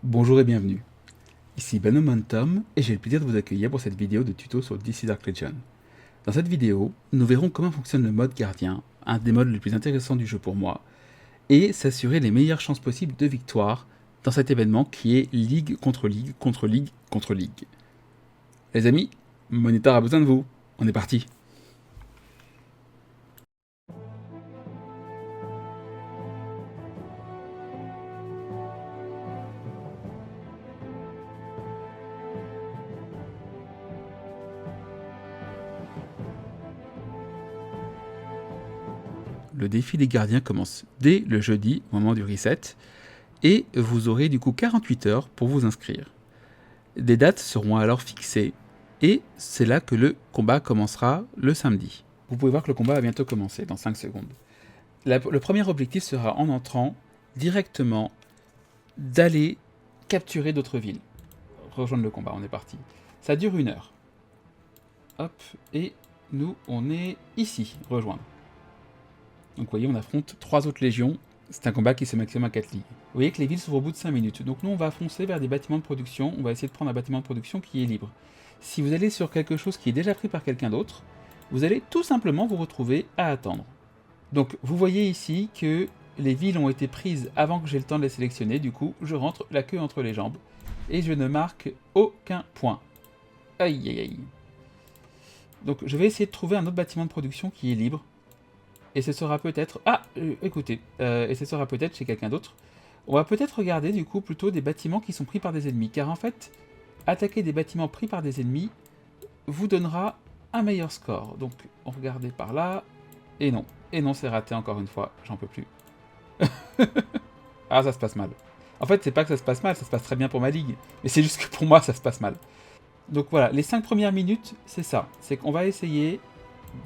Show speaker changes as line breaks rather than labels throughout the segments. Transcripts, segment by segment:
Bonjour et bienvenue, ici Ben Momentum et j'ai le plaisir de vous accueillir pour cette vidéo de tuto sur DC Dark Legion. Dans cette vidéo, nous verrons comment fonctionne le mode gardien, un des modes les plus intéressants du jeu pour moi, et s'assurer les meilleures chances possibles de victoire dans cet événement qui est Ligue contre Ligue contre Ligue contre Ligue. Les amis, Monitor a besoin de vous, on est parti. Le défi des gardiens commence dès le jeudi, au moment du reset, et vous aurez du coup 48 heures pour vous inscrire. Des dates seront alors fixées, et c'est là que le combat commencera le samedi. Vous pouvez voir que le combat va bientôt commencer, dans 5 secondes. Le premier objectif sera, en entrant, directement d'aller capturer d'autres villes. Rejoindre le combat, on est parti. Ça dure 1 heure. Hop, et nous, on est ici, rejoindre. Donc vous voyez, on affronte 3 autres légions. C'est un combat qui se maximum à 4 ligues. Vous voyez que les villes s'ouvrent au bout de 5 minutes. Donc nous, on va foncer vers des bâtiments de production. On va essayer de prendre un bâtiment de production qui est libre. Si vous allez sur quelque chose qui est déjà pris par quelqu'un d'autre, vous allez tout simplement vous retrouver à attendre. Donc vous voyez ici que les villes ont été prises avant que j'ai le temps de les sélectionner. Du coup, je rentre la queue entre les jambes. Et je ne marque aucun point. Aïe aïe aïe. Donc je vais essayer de trouver un autre bâtiment de production qui est libre. Et ce sera peut-être... écoutez, et ce sera peut-être chez quelqu'un d'autre. On va peut-être regarder du coup plutôt des bâtiments qui sont pris par des ennemis. Car en fait, attaquer des bâtiments pris par des ennemis vous donnera un meilleur score. Donc on regardait par là. Et non, c'est raté encore une fois. J'en peux plus. Ah, ça se passe mal. En fait, c'est pas que ça se passe mal, ça se passe très bien pour ma ligue. Mais c'est juste que pour moi, ça se passe mal. Donc voilà, les 5 premières minutes, c'est ça. C'est qu'on va essayer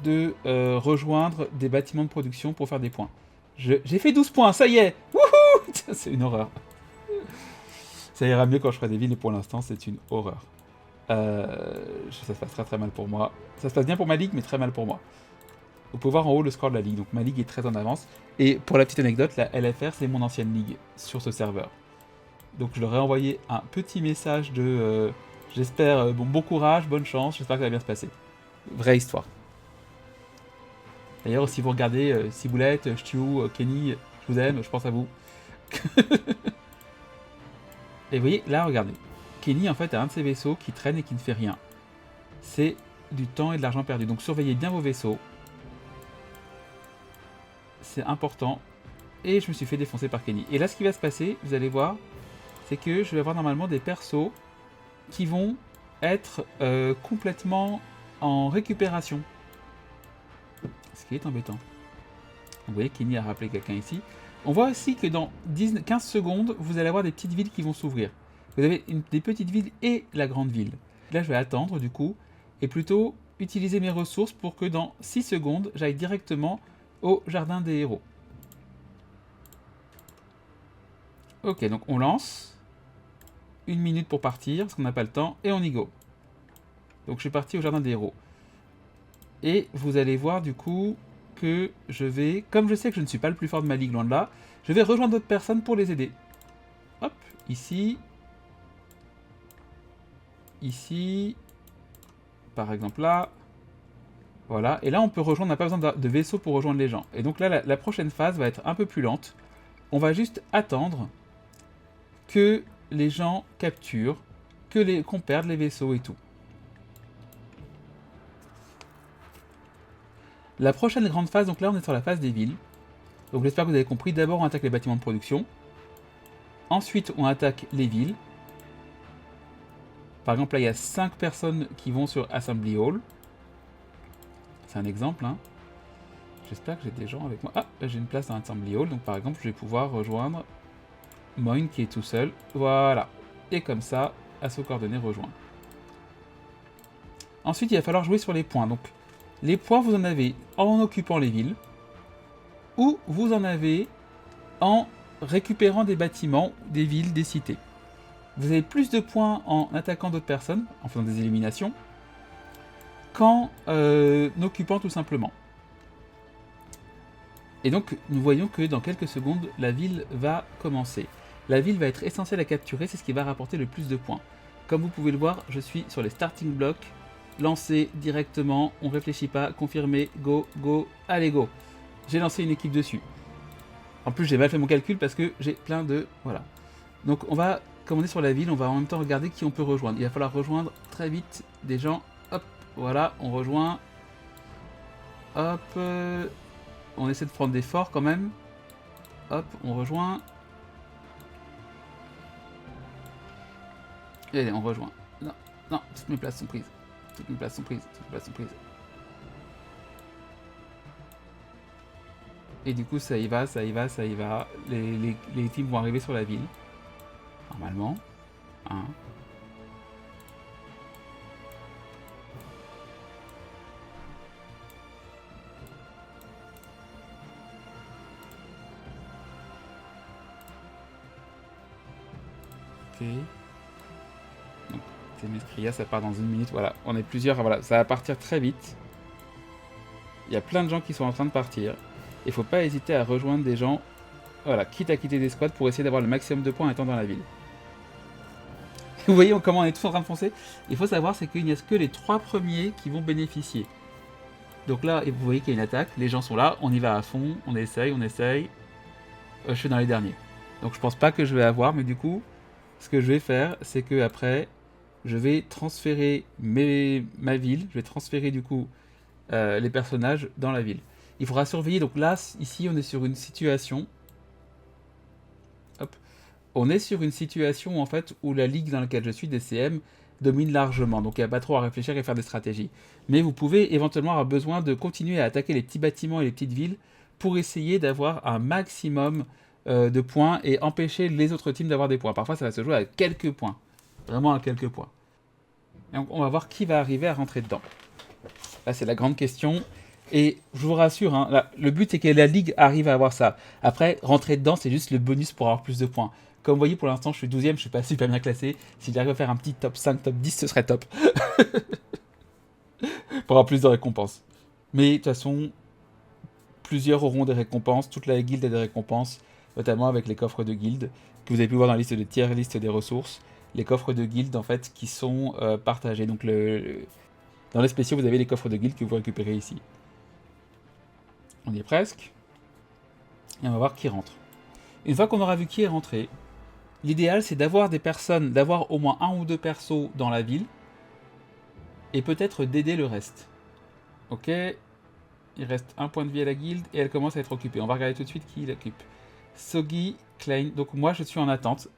de rejoindre des bâtiments de production pour faire des points. J'ai fait 12 points, ça y est. Wouhou. C'est une horreur. Ça ira mieux quand je ferai des villes, et pour l'instant, c'est une horreur. Ça se passe très très mal pour moi. Ça se passe bien pour ma ligue, mais très mal pour moi. Vous pouvez voir en haut le score de la ligue, donc ma ligue est très en avance. Et pour la petite anecdote, la LFR, c'est mon ancienne ligue sur ce serveur. Donc je leur ai envoyé un petit message de j'espère bon courage, bonne chance, j'espère que ça va bien se passer. Vraie histoire. D'ailleurs, si vous regardez Ciboulette, Stu, Kenny, je vous aime, je pense à vous. Et vous voyez, là, regardez. Kenny, en fait, a un de ses vaisseaux qui traîne et qui ne fait rien. C'est du temps et de l'argent perdu. Donc surveillez bien vos vaisseaux. C'est important. Et je me suis fait défoncer par Kenny. Et là, ce qui va se passer, vous allez voir, c'est que je vais avoir normalement des persos qui vont être complètement en récupération. Ce qui est embêtant. Vous voyez, Kenny a rappelé quelqu'un ici. On voit aussi que dans 15 secondes, vous allez avoir des petites villes qui vont s'ouvrir. Vous avez des petites villes et la grande ville. Là, je vais attendre du coup, et plutôt utiliser mes ressources pour que dans 6 secondes, j'aille directement au jardin des héros. Ok, donc on lance. 1 minute pour partir, parce qu'on n'a pas le temps, et on y go. Donc je suis parti au jardin des héros. Et vous allez voir du coup que je vais, comme je sais que je ne suis pas le plus fort de ma ligue, loin de là, je vais rejoindre d'autres personnes pour les aider. Hop, ici. Ici. Par exemple là. Voilà, et là on peut rejoindre, on n'a pas besoin de vaisseau pour rejoindre les gens. Et donc là, la prochaine phase va être un peu plus lente. On va juste attendre que les gens capturent, qu'on perde les vaisseaux et tout. La prochaine grande phase, donc là on est sur la phase des villes. Donc j'espère que vous avez compris, d'abord on attaque les bâtiments de production. Ensuite on attaque les villes. Par exemple là il y a 5 personnes qui vont sur Assembly Hall. C'est un exemple, hein. J'espère que j'ai des gens avec moi. Ah, j'ai une place dans Assembly Hall, donc par exemple je vais pouvoir rejoindre Moin qui est tout seul. Voilà. Et comme ça, assaut coordonné rejoint. Ensuite il va falloir jouer sur les points. Donc les points vous en avez en occupant les villes, ou vous en avez en récupérant des bâtiments, des villes, des cités. Vous avez plus de points en attaquant d'autres personnes, en faisant des éliminations, qu'en occupant tout simplement. Et donc nous voyons que dans quelques secondes, la ville va commencer. La ville va être essentielle à capturer, c'est ce qui va rapporter le plus de points. Comme vous pouvez le voir, je suis sur les starting blocks. Lancer directement, on réfléchit pas, confirmer, go, go, allez go. J'ai lancé une équipe dessus. En plus, j'ai mal fait mon calcul parce que j'ai plein de... Voilà. Donc on va commander sur la ville, on va en même temps regarder qui on peut rejoindre. Il va falloir rejoindre très vite des gens. Hop, voilà, on rejoint. Hop, on essaie de prendre des forts quand même. Hop, on rejoint. Et allez, on rejoint. Non, non, toutes mes places sont prises. Toutes mes places sont prises, toutes mes places sont prises. Et du coup, ça y va, ça y va, ça y va. Les teams vont arriver sur la ville. Normalement. Hein. Ok. Donc, Temestria, ça part dans 1 minute. Voilà, on est plusieurs. Voilà, ça va partir très vite. Il y a plein de gens qui sont en train de partir. Il faut pas hésiter à rejoindre des gens. Voilà, quitte à quitter des squads pour essayer d'avoir le maximum de points en étant dans la ville. Vous voyez comment on est tous en train de foncer. Il faut savoir, c'est qu'il n'y a que les 3 premiers qui vont bénéficier. Donc là, vous voyez qu'il y a une attaque. Les gens sont là, on y va à fond, on essaye, on essaye. Je suis dans les derniers. Donc je pense pas que je vais avoir, mais du coup, ce que je vais faire, c'est que après, je vais transférer ma ville. Je vais transférer du coup les personnages dans la ville. Il faudra surveiller. Donc là, ici, on est sur une situation. Hop. On est sur une situation en fait où la ligue dans laquelle je suis, DCM, domine largement. Donc il n'y a pas trop à réfléchir et faire des stratégies. Mais vous pouvez éventuellement avoir besoin de continuer à attaquer les petits bâtiments et les petites villes pour essayer d'avoir un maximum de points et empêcher les autres teams d'avoir des points. Parfois, ça va se jouer à quelques points. Vraiment à quelques points. Et on va voir qui va arriver à rentrer dedans. Là, c'est la grande question. Et je vous rassure, hein, là, le but c'est que la ligue arrive à avoir ça. Après, rentrer dedans, c'est juste le bonus pour avoir plus de points. Comme vous voyez, pour l'instant, je suis 12ème, je ne suis pas super bien classé. Si j'arrive à faire un petit top 5, top 10, ce serait top. Pour avoir plus de récompenses. Mais de toute façon, plusieurs auront des récompenses. Toute la guilde a des récompenses, notamment avec les coffres de guilde, que vous avez pu voir dans la liste de tiers, liste des ressources. Les coffres de guilde, en fait, qui sont partagés. Donc, dans les spéciaux, vous avez les coffres de guilde que vous récupérez ici. On y est presque. Et on va voir qui rentre. Une fois qu'on aura vu qui est rentré, l'idéal c'est d'avoir des personnes, d'avoir au moins 1 ou 2 persos dans la ville. Et peut-être d'aider le reste. Ok. Il reste 1 point de vie à la guilde et elle commence à être occupée. On va regarder tout de suite qui l'occupe. Sogi, Klein. Donc moi je suis en attente.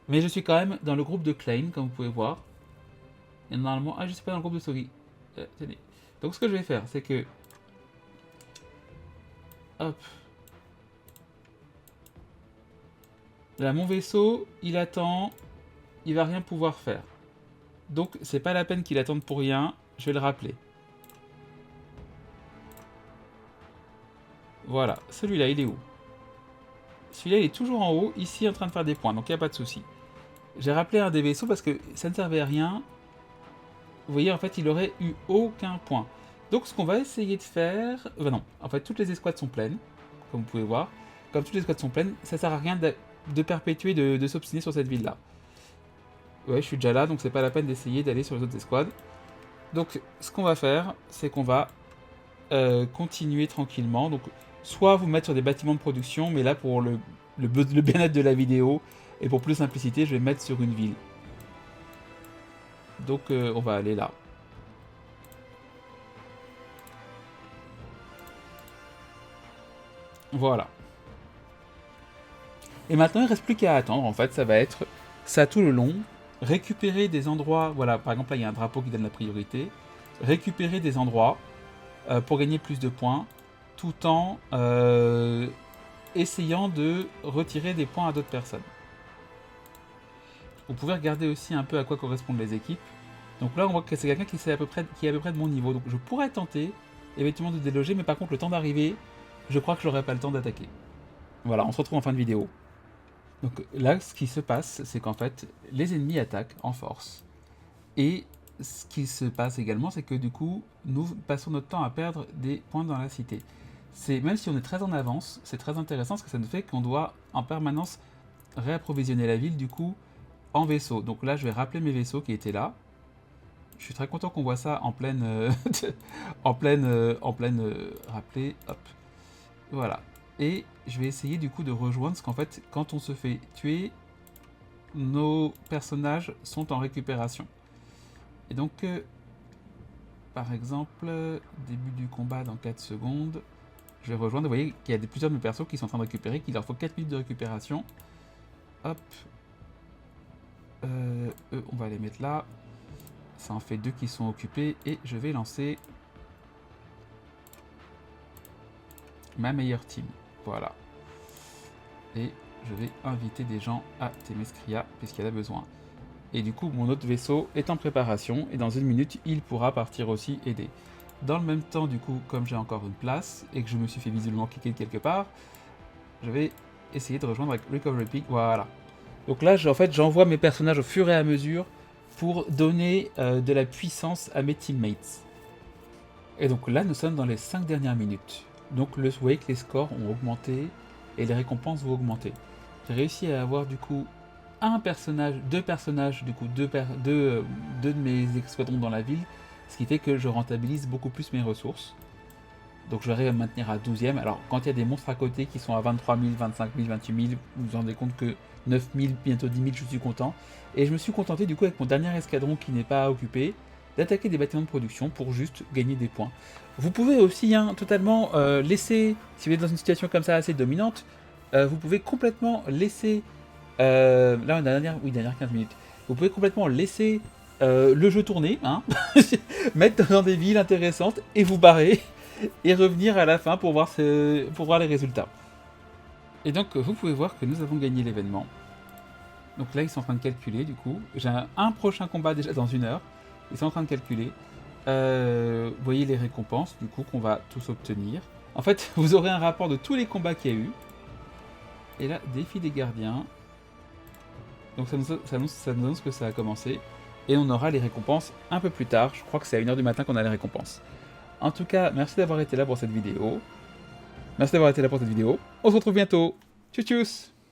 Mais je suis quand même dans le groupe de Klein, comme vous pouvez voir. Et normalement... Ah, je suis pas dans le groupe de Sogi. Tenez. Donc ce que je vais faire, c'est que... Hop. Là, mon vaisseau, il attend. Il va rien pouvoir faire. Donc, c'est pas la peine qu'il attende pour rien. Je vais le rappeler. Voilà. Celui-là, il est où? Celui-là, il est toujours en haut, ici, en train de faire des points. Donc, il n'y a pas de souci. J'ai rappelé un des vaisseaux parce que ça ne servait à rien. Vous voyez, en fait, il aurait eu aucun point. Donc, ce qu'on va essayer de faire... non. En fait, toutes les escouades sont pleines. Comme vous pouvez voir. Comme toutes les escouades sont pleines, ça sert à rien de perpétuer, de s'obstiner sur cette ville-là. Ouais, je suis déjà là, donc c'est pas la peine d'essayer d'aller sur les autres escouades. Donc, ce qu'on va faire, c'est qu'on va continuer tranquillement. Donc, soit vous mettre sur des bâtiments de production, mais là, pour le bien-être de la vidéo, et pour plus simplicité, je vais mettre sur une ville. Donc, on va aller là. Voilà. Et maintenant, il ne reste plus qu'à attendre. En fait, ça va être ça tout le long. Récupérer des endroits. Voilà, par exemple, là, il y a un drapeau qui donne la priorité. Récupérer des endroits pour gagner plus de points, tout en essayant de retirer des points à d'autres personnes. Vous pouvez regarder aussi un peu à quoi correspondent les équipes. Donc là, on voit que c'est quelqu'un qui est à peu près de mon niveau. Donc je pourrais tenter, effectivement, de déloger, mais par contre, le temps d'arriver, je crois que je n'aurai pas le temps d'attaquer. Voilà, on se retrouve en fin de vidéo. Donc là, ce qui se passe, c'est qu'en fait, les ennemis attaquent en force. Et ce qui se passe également, c'est que du coup, nous passons notre temps à perdre des points dans la cité. Même si on est très en avance, c'est très intéressant parce que ça nous fait qu'on doit en permanence réapprovisionner la ville du coup en vaisseaux. Donc là, je vais rappeler mes vaisseaux qui étaient là. Je suis très content qu'on voit ça en pleine, rappeler, hop, voilà. Et je vais essayer du coup de rejoindre, parce qu'en fait, quand on se fait tuer, nos personnages sont en récupération. Et donc, par exemple, début du combat dans 4 secondes, je vais rejoindre, vous voyez qu'il y a plusieurs de mes persos qui sont en train de récupérer, qu'il leur faut 4 minutes de récupération. Hop. Eux, on va les mettre là. Ça en fait 2 qui sont occupés et je vais lancer ma meilleure team. Voilà. Et je vais inviter des gens à Themyscira puisqu'il y en a besoin. Et du coup, mon autre vaisseau est en préparation et dans 1 minute, il pourra partir aussi aider. Dans le même temps, du coup, comme j'ai encore une place et que je me suis fait visiblement cliquer quelque part, je vais essayer de rejoindre avec Recovery Peak. Voilà. Donc là, en fait, j'envoie mes personnages au fur et à mesure pour donner de la puissance à mes teammates. Et donc là, nous sommes dans les 5 dernières minutes. Donc vous voyez que les scores ont augmenté et les récompenses vont augmenter. J'ai réussi à avoir du coup deux personnages, du coup deux de mes escadrons dans la ville, ce qui fait que je rentabilise beaucoup plus mes ressources. Donc je vais à me maintenir à 12ème. Alors quand il y a des monstres à côté qui sont à 23 000, 25 000, 28 000, vous vous rendez compte que 9 000, bientôt 10 000, je suis content. Et je me suis contenté du coup avec mon dernier escadron qui n'est pas occupé, d'attaquer des bâtiments de production pour juste gagner des points. Vous pouvez aussi totalement laisser, si vous êtes dans une situation comme ça assez dominante, vous pouvez complètement laisser, là dernière 15 minutes, vous pouvez complètement laisser le jeu tourner, mettre dans des villes intéressantes et vous barrer et revenir à la fin pour voir les résultats. Et donc vous pouvez voir que nous avons gagné l'événement. Donc là ils sont en train de calculer du coup. J'ai un prochain combat déjà dans 1 heure. Ils sont en train de calculer. Vous voyez les récompenses du coup qu'on va tous obtenir. En fait vous aurez un rapport de tous les combats qu'il y a eu. Et là défi des gardiens. Donc ça nous annonce que ça a commencé. Et on aura les récompenses un peu plus tard. Je crois que c'est à 1 h du matin qu'on a les récompenses. En tout cas, merci d'avoir été là pour cette vidéo. On se retrouve bientôt. Tchuss tchuss.